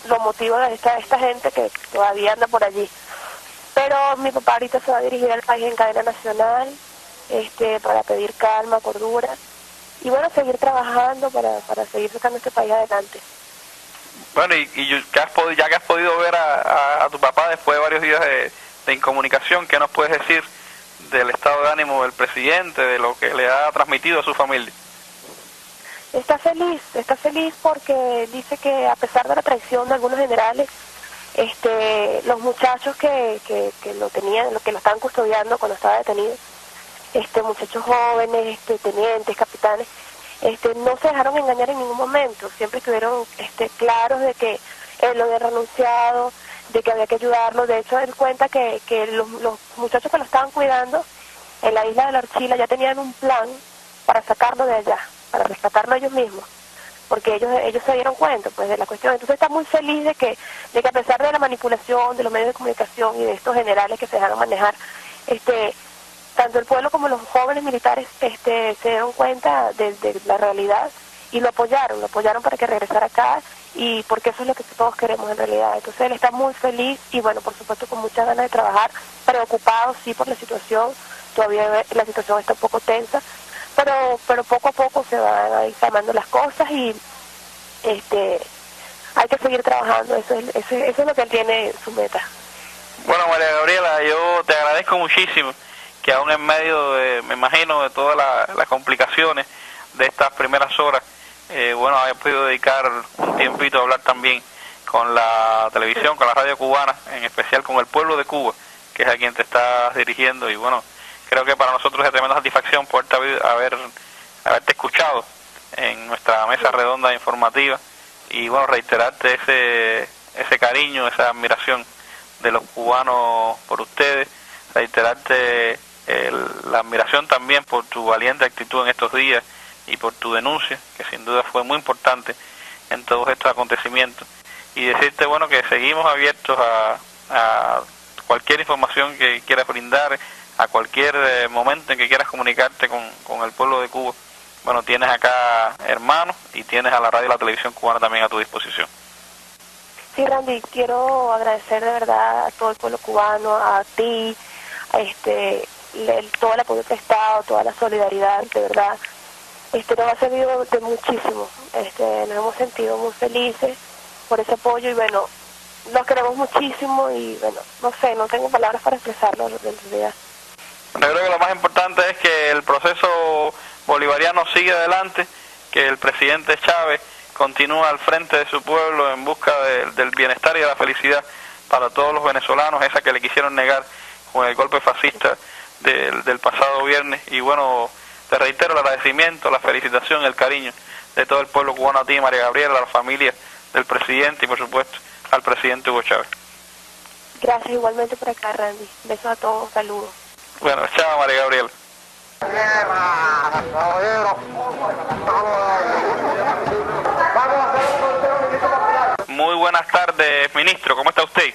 lo motiva a esta gente que todavía anda por allí. Pero mi papá ahorita se va a dirigir al país en cadena nacional para pedir calma, cordura y bueno, seguir trabajando para seguir sacando este país adelante. Bueno, ya que has podido ver a tu papá después de varios días de incomunicación, ¿qué nos puedes decir del estado de ánimo del presidente, de lo que le ha transmitido a su familia? Está feliz porque dice que a pesar de la traición de algunos generales, los muchachos que lo tenían, que lo estaban custodiando cuando estaba detenido, muchachos jóvenes, tenientes, capitanes, no se dejaron engañar en ningún momento, siempre estuvieron claros de que él lo había renunciado, de que había que ayudarlo. De hecho, él cuenta que los muchachos que lo estaban cuidando en la isla de la Orchila ya tenían un plan para sacarlo de allá, para rescatarlo ellos mismos, porque ellos se dieron cuenta pues de la cuestión. Entonces está muy feliz de que a pesar de la manipulación de los medios de comunicación y de estos generales que se dejaron manejar, tanto el pueblo como los jóvenes militares se dieron cuenta de la realidad y lo apoyaron para que regresara acá, y porque eso es lo que todos queremos en realidad. Entonces él está muy feliz y bueno, por supuesto con muchas ganas de trabajar, preocupado sí por la situación. Todavía la situación está un poco tensa, pero poco a poco se van a ir calmando las cosas y hay que seguir trabajando. Eso es lo que él tiene su meta. Bueno, María Gabriela, yo te agradezco muchísimo que aún en medio de, me imagino, de todas las complicaciones de estas primeras horas, bueno, hayas podido dedicar un tiempito a hablar también con la televisión, con la radio cubana, en especial con el pueblo de Cuba, que es a quien te estás dirigiendo. Y bueno, creo que para nosotros es de tremenda satisfacción poderte haberte escuchado en nuestra mesa redonda informativa y bueno, reiterarte ese cariño, esa admiración de los cubanos por ustedes, reiterarte la admiración también por tu valiente actitud en estos días y por tu denuncia, que sin duda fue muy importante en todos estos acontecimientos, y decirte, bueno, que seguimos abiertos a cualquier información que quieras brindar, a cualquier momento en que quieras comunicarte con el pueblo de Cuba. Bueno, tienes acá hermanos y tienes a la radio y la televisión cubana también a tu disposición. Sí, Randy, quiero agradecer de verdad a todo el pueblo cubano, a ti, todo el apoyo prestado, toda la solidaridad, de verdad. Nos ha servido de muchísimo. Nos hemos sentido muy felices por ese apoyo y bueno, los queremos muchísimo y bueno, no sé, no tengo palabras para expresarlo en realidad. Yo creo que lo más importante es que el proceso bolivariano sigue adelante, que el presidente Chávez continúa al frente de su pueblo en busca del bienestar y de la felicidad para todos los venezolanos, esa que le quisieron negar con el golpe fascista del pasado viernes. Y bueno, te reitero el agradecimiento, la felicitación, el cariño de todo el pueblo cubano a ti, María Gabriela, a la familia del presidente y por supuesto al presidente Hugo Chávez. Gracias igualmente por acá, Randy. Besos a todos, saludos. Bueno, chao, María Gabriela. Muy buenas tardes, ministro, ¿cómo está usted?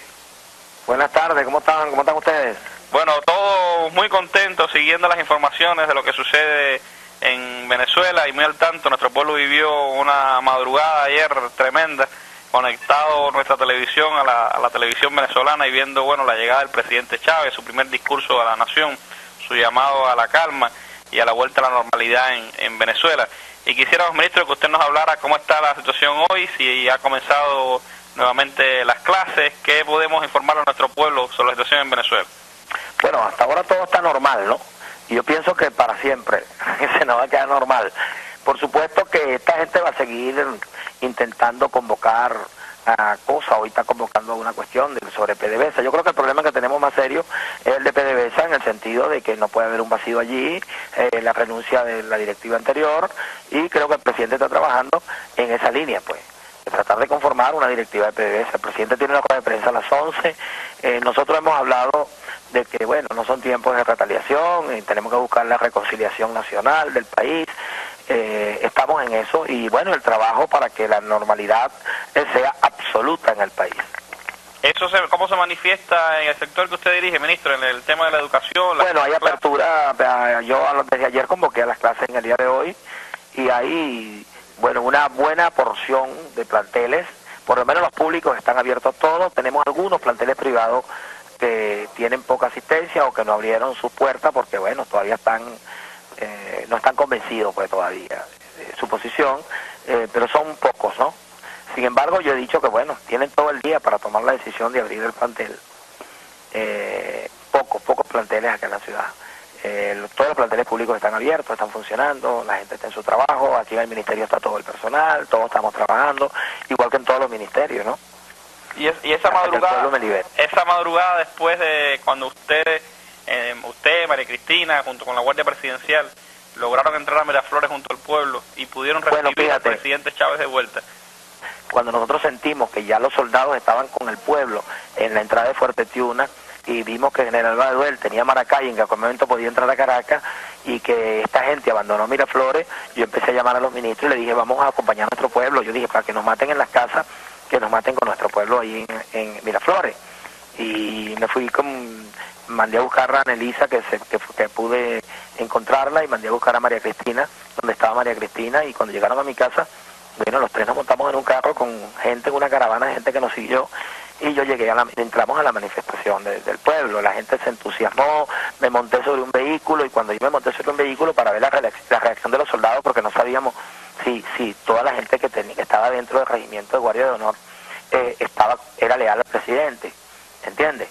Buenas tardes, ¿cómo están ustedes? Bueno, todos muy contentos siguiendo las informaciones de lo que sucede en Venezuela y muy al tanto. Nuestro pueblo vivió una madrugada ayer tremenda, conectado nuestra televisión a la televisión venezolana y viendo, bueno, la llegada del presidente Chávez, su primer discurso a la nación, su llamado a la calma y a la vuelta a la normalidad en Venezuela. Y quisiéramos, ministro, que usted nos hablara cómo está la situación hoy, si ha comenzado nuevamente las clases, qué podemos informar a nuestro pueblo sobre la situación en Venezuela. Bueno, hasta ahora todo está normal, ¿no? Y yo pienso que para siempre se nos va a quedar normal. Por supuesto que esta gente va a seguir intentando convocar a cosas, hoy está convocando una cuestión sobre PDVSA. Yo creo que el problema que tenemos más serio es el de PDVSA, en el sentido de que no puede haber un vacío allí, la renuncia de la directiva anterior, y creo que el presidente está trabajando en esa línea, pues, de tratar de conformar una directiva de PDVSA. El presidente tiene una rueda de prensa a las 11, nosotros hemos hablado de que, bueno, no son tiempos de retaliación, tenemos que buscar la reconciliación nacional del país. Estamos en eso y bueno, el trabajo para que la normalidad sea absoluta en el país. ¿Cómo se manifiesta en el sector que usted dirige, ministro, en el tema de la educación? Bueno, hay apertura, yo desde ayer convoqué a las clases en el día de hoy y hay, bueno, una buena porción de planteles, por lo menos los públicos están abiertos todos, tenemos algunos planteles privados que tienen poca asistencia o que no abrieron sus puertas porque, bueno, todavía están... no están convencidos pues todavía de su posición, pero son pocos, ¿no? Sin embargo, yo he dicho que bueno, tienen todo el día para tomar la decisión de abrir el plantel. Pocos planteles acá en la ciudad. Todos los planteles públicos están abiertos, están funcionando, la gente está en su trabajo, aquí en el ministerio está todo el personal, todos estamos trabajando, igual que en todos los ministerios, ¿no? Y esa madrugada después de cuando usted, María Cristina, junto con la Guardia Presidencial, lograron entrar a Miraflores junto al pueblo y pudieron recibir al presidente Chávez de vuelta. Cuando nosotros sentimos que ya los soldados estaban con el pueblo en la entrada de Fuerte Tiuna y vimos que General Baduel tenía Maracay, en que a aquel momento podía entrar a Caracas, y que esta gente abandonó Miraflores, yo empecé a llamar a los ministros y le dije, vamos a acompañar a nuestro pueblo. Yo dije, para que nos maten en las casas, que nos maten con nuestro pueblo ahí en Miraflores. Y me fui mandé a buscar a Anelisa, que pude encontrarla, y mandé a buscar a María Cristina, donde estaba María Cristina, y cuando llegaron a mi casa, bueno, los tres nos montamos en un carro con gente, en una caravana de gente que nos siguió, y yo llegué entramos a la manifestación del pueblo. La gente se entusiasmó, me monté sobre un vehículo, y cuando yo me monté sobre un vehículo para ver la reacción de los soldados, porque no sabíamos si toda la gente que estaba dentro del regimiento de Guardia de Honor era leal al presidente. ¿entiendes?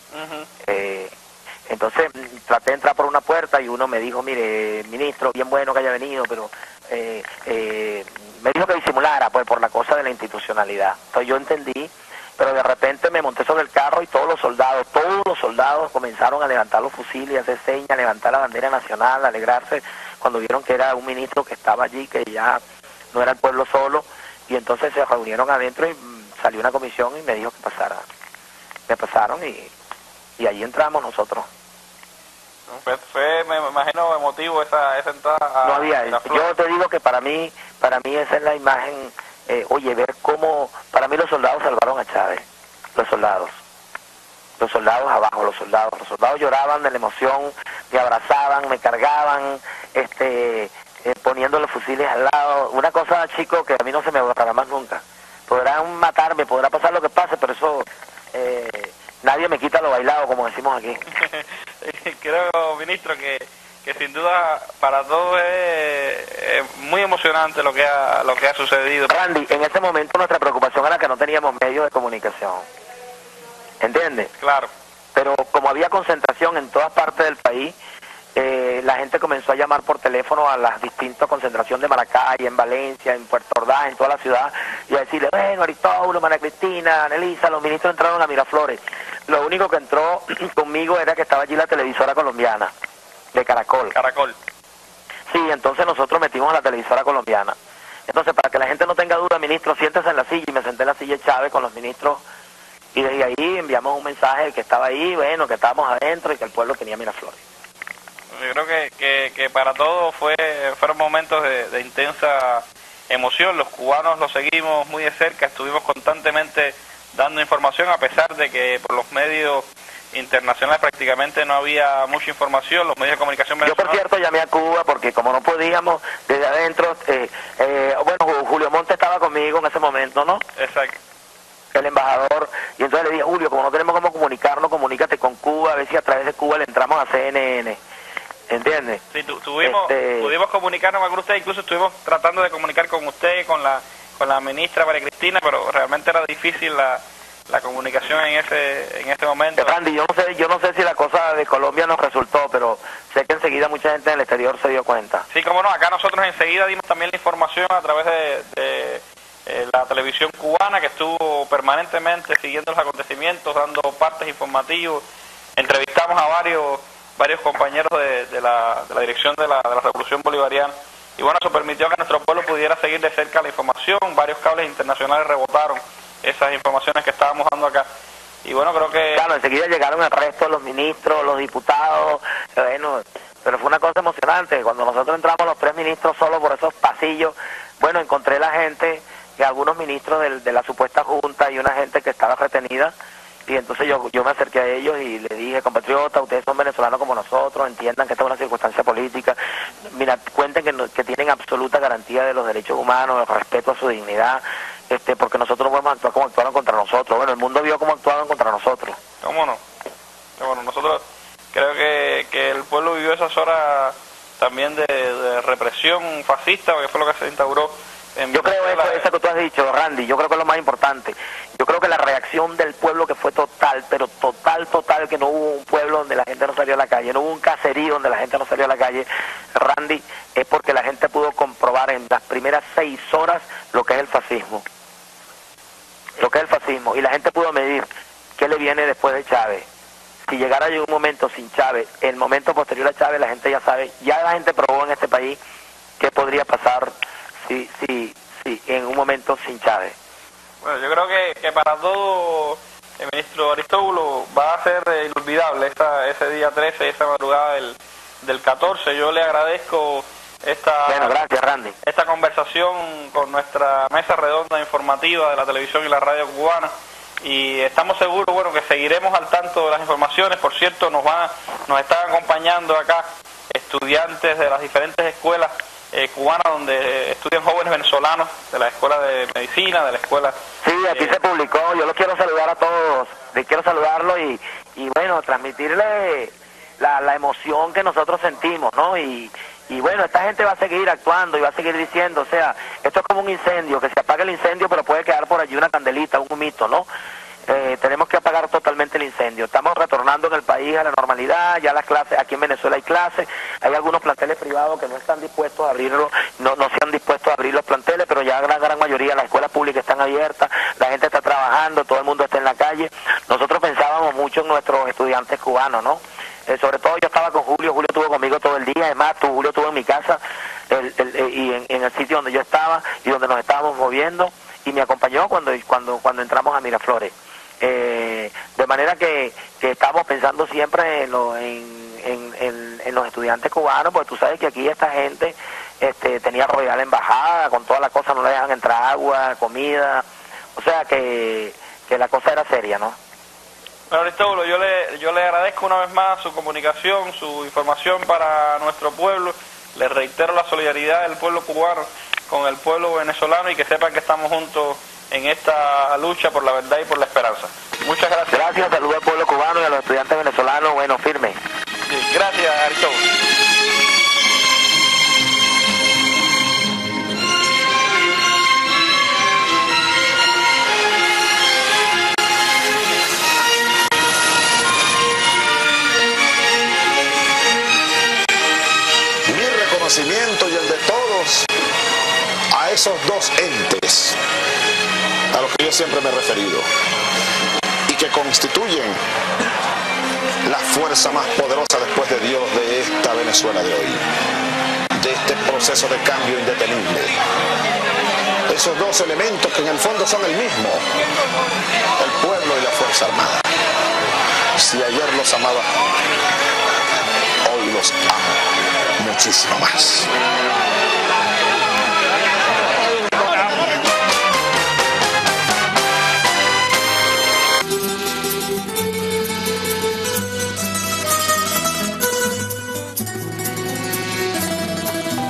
Entonces traté de entrar por una puerta y uno me dijo, mire, ministro, bien bueno que haya venido, pero me dijo que disimulara, pues, por la cosa de la institucionalidad. Entonces yo entendí, pero de repente me monté sobre el carro y todos los soldados comenzaron a levantar los fusiles, a hacer señas, a levantar la bandera nacional, a alegrarse cuando vieron que era un ministro que estaba allí, que ya no era el pueblo solo, y entonces se reunieron adentro y salió una comisión y me dijo que pasara. Me pasaron y ahí entramos nosotros. Fue, me imagino, emotivo esa entrada. No había, yo te digo que para mí esa es la imagen, oye, ver cómo, para mí los soldados salvaron a Chávez, los soldados abajo, los soldados lloraban de la emoción, me abrazaban, me cargaban, poniendo los fusiles al lado, una cosa, chico, que a mí no se me borrará más nunca. Podrán matarme, podrá pasar lo que pase, pero eso, nadie me quita lo bailado, como decimos aquí. Creo, ministro, que sin duda para todos es muy emocionante lo que ha sucedido. Randy, en ese momento nuestra preocupación era que no teníamos medios de comunicación, ¿entiendes? Claro. Pero como había concentración en todas partes del país, la gente comenzó a llamar por teléfono a las distintas concentraciones de Maracay, en Valencia, en Puerto Ordaz, en toda la ciudad, y a decirle, bueno, Aristóbulo, María Cristina, Anelisa, los ministros entraron a Miraflores. Lo único que entró conmigo era que estaba allí la televisora colombiana, de Caracol. Caracol. Sí, entonces nosotros metimos a la televisora colombiana. Entonces, para que la gente no tenga duda, ministro, siéntese en la silla, y me senté en la silla de Chávez con los ministros, y desde ahí enviamos un mensaje que estaba ahí, bueno, que estábamos adentro y que el pueblo tenía Miraflores. Yo creo que para todos fueron momentos de intensa emoción. Los cubanos lo seguimos muy de cerca, estuvimos constantemente dando información, a pesar de que por los medios internacionales prácticamente no había mucha información, los medios de comunicación venezolanos. Yo, por cierto, llamé a Cuba porque como no podíamos desde adentro, bueno, Julio Monte estaba conmigo en ese momento, ¿no? Exacto. El embajador, y entonces le dije, Julio, como no tenemos cómo comunicarnos, comunícate con Cuba, a ver si a través de Cuba le entramos a CNN. ¿Entiendes? Sí, pudimos comunicarnos con usted, incluso estuvimos tratando de comunicar con usted, con la ministra María Cristina, pero realmente era difícil la comunicación en ese momento. Randy, yo no sé si la cosa de Colombia nos resultó, pero sé que enseguida mucha gente en el exterior se dio cuenta. Sí, cómo no, acá nosotros enseguida dimos también la información a través de la televisión cubana, que estuvo permanentemente siguiendo los acontecimientos, dando partes informativos. Entrevistamos a varios compañeros de la dirección de la Revolución Bolivariana, y bueno, eso permitió que nuestro pueblo pudiera seguir de cerca la información. Varios cables internacionales rebotaron esas informaciones que estábamos dando acá, y bueno, creo que... Claro, enseguida llegaron el resto de los ministros, los diputados, bueno, pero fue una cosa emocionante. Cuando nosotros entramos los tres ministros solos por esos pasillos, bueno, encontré la gente, y algunos ministros de la supuesta junta y una gente que estaba retenida. Y entonces yo me acerqué a ellos y le dije, compatriotas, ustedes son venezolanos como nosotros, entiendan que esta es una circunstancia política, mira, cuenten que tienen absoluta garantía de los derechos humanos, el respeto a su dignidad, porque nosotros podemos actuar como actuaron contra nosotros. Bueno, el mundo vio cómo actuaron contra nosotros. ¿Cómo no? Bueno, nosotros creo que el pueblo vivió esas horas también de represión fascista, que fue lo que se instauró. Yo creo eso que tú has dicho, Randy, yo creo que es lo más importante. Yo creo que la reacción del pueblo, que fue total, pero total, que no hubo un pueblo donde la gente no salió a la calle, no hubo un caserío donde la gente no salió a la calle, Randy, es porque la gente pudo comprobar en las primeras 6 horas lo que es el fascismo. Lo que es el fascismo. Y la gente pudo medir qué le viene después de Chávez. Si llegara un momento sin Chávez, el momento posterior a Chávez, la gente ya sabe, ya la gente probó en este país qué podría pasar Sí, en un momento sin Chávez. Bueno, yo creo que para todo el ministro Aristóbulo va a ser inolvidable ese día 13, esa madrugada del 14. Yo le agradezco gracias, Randy, esta conversación con nuestra mesa redonda informativa de la televisión y la radio cubana, y estamos seguros, bueno, que seguiremos al tanto de las informaciones. Por cierto, nos están acompañando acá estudiantes de las diferentes escuelas cubana, donde estudian jóvenes venezolanos, de la escuela de medicina, de la escuela... Sí, aquí se publicó, yo los quiero saludar a todos, quiero saludarlos y bueno, transmitirle la emoción que nosotros sentimos, ¿no? Y bueno, esta gente va a seguir actuando y va a seguir diciendo, o sea, esto es como un incendio, que se apague el incendio, pero puede quedar por allí una candelita, un humito, ¿no? Tenemos que apagar totalmente el incendio. país a la normalidad, ya las clases, aquí en Venezuela hay clases, hay algunos planteles privados que no están dispuestos a abrirlo, no se han dispuesto a abrir los planteles, pero ya la gran mayoría, las escuelas públicas están abiertas, la gente está trabajando, todo el mundo está en la calle. Nosotros pensábamos mucho en nuestros estudiantes cubanos, ¿no? Sobre todo yo estaba con Julio estuvo conmigo todo el día, además Julio estuvo en mi casa y en el sitio donde yo estaba y donde nos estábamos moviendo, y me acompañó cuando entramos a Miraflores. De manera que estamos pensando siempre en los estudiantes cubanos, porque tú sabes que aquí esta gente tenía rodeada la embajada, con todas las cosas, no le dejan entrar agua, comida, o sea que la cosa era seria, ¿no? Bueno, Aristóbulo, yo le agradezco una vez más su comunicación, su información para nuestro pueblo. Le reitero la solidaridad del pueblo cubano con el pueblo venezolano, y que sepan que estamos juntos en esta lucha por la verdad y por la esperanza. Muchas gracias. Gracias, saludos al pueblo cubano y a los estudiantes venezolanos, bueno, firme. Sí, gracias, Aristóbulo. Y el de todos a esos dos entes a los que yo siempre me he referido y que constituyen la fuerza más poderosa después de Dios de esta Venezuela de hoy, de este proceso de cambio indetenible. Esos dos elementos que en el fondo son el mismo, el pueblo y la Fuerza Armada. Si ayer los amaba, hoy los amo muchísimo más.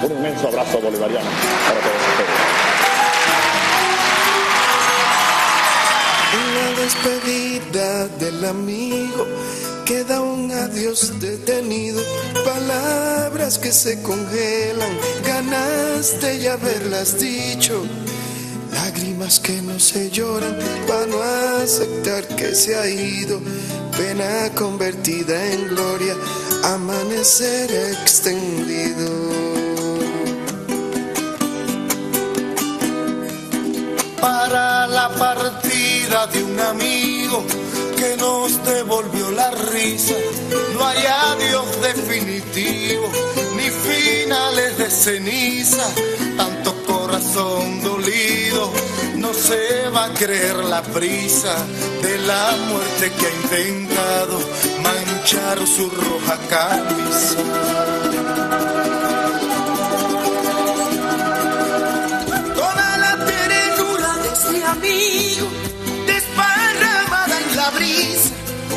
Un inmenso abrazo bolivariano para todos ustedes. La despedida del amigo, queda un adiós detenido, palabras que se congelan, ganas de ya haberlas dicho, lágrimas que no se lloran para no aceptar que se ha ido, pena convertida en gloria, amanecer extendido. Para la partida de un amigo que nos devolvió la risa, no hay adiós definitivo, ni finales de ceniza, tanto corazón dolido, no se va a creer la prisa de la muerte que ha intentado manchar su roja camisa. Amigo, desparramada en la brisa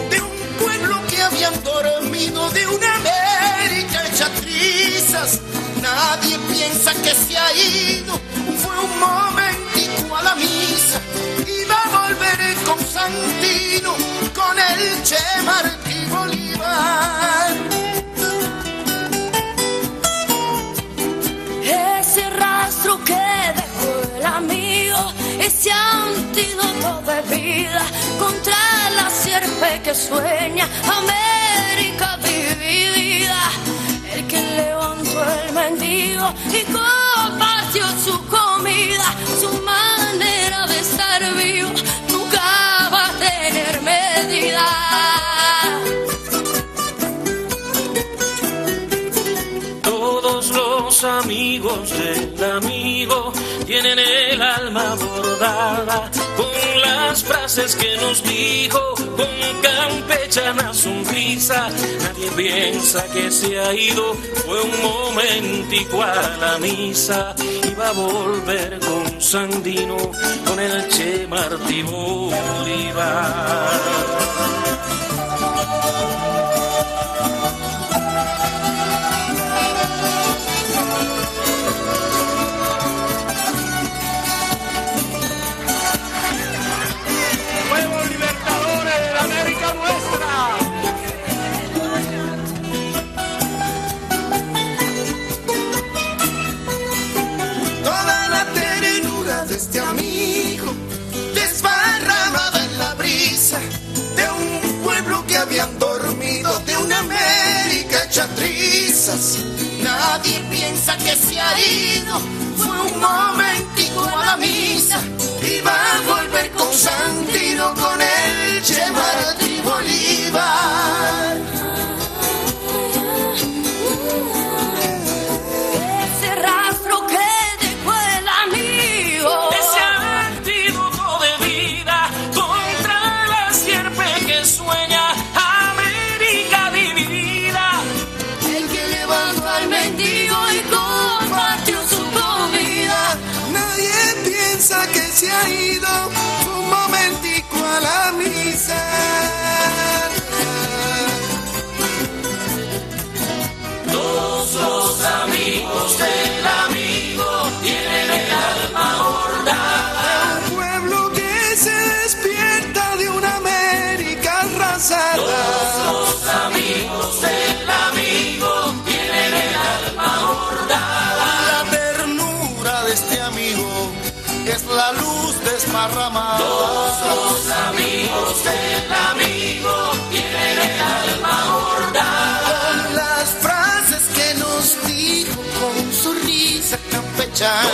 de un pueblo que habían dormido, de una América hecha trizas. Nadie piensa que se ha ido, fue un momentico a la misa, iba a volver con Santino, con el Che Martí Bolívar. Ese rastro que dejó el amigo, ese antídoto de vida contra la sierpe que sueña América dividida, el que levantó el mendigo y compartió su comida, su manera de estar vivo nunca va a tener medida. Todos los amigos del amigo tienen el alma bordada con las frases que nos dijo, con campechana sonrisa. Nadie piensa que se ha ido, fue un momentico a la misa, iba a volver con Sandino, con el Che Martí Bolívar. Este amigo, desparramada en la brisa de un piensa que se ha ido, fue un momentico a la misa y va a volver con Santino, con el Che Martí Bolívar. Ese rastro que dejó el amigo, ese antídoto de vida contra la sierpe que sueña América dividida. El que levantó al mendigo y compartió su comida. Nadie piensa que se ha ido, fue un momentico a la misa. Todos los amigos del amigo tienen el alma bordada. Un pueblo que se despierta de una América arrasada. Todos los amigos del amigo tienen el alma bordada. La ternura de este amigo es la luz desparramada. Todos los amigos del amigo tienen el alma bordada. Con las frases que nos dijo con su risa campechana.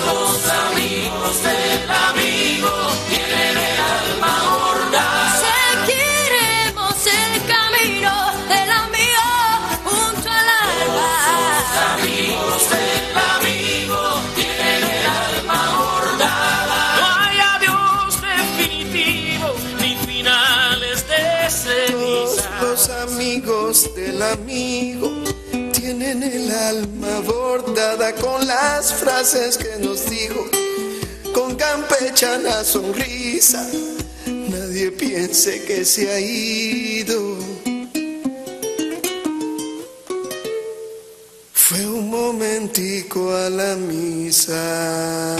Todos los amigos del amigo tienen el alma bordada. seguiremos el camino del amigo junto al alba. Los amigos del amigo tienen el alma bordada. No hay adiós definitivo ni finales de ceniza. Todos los amigos del amigo tienen el alma bordada con las frases que nos dijo con campechana sonrisa. Nadie piense que se ha ido, fue un momentico a la misa.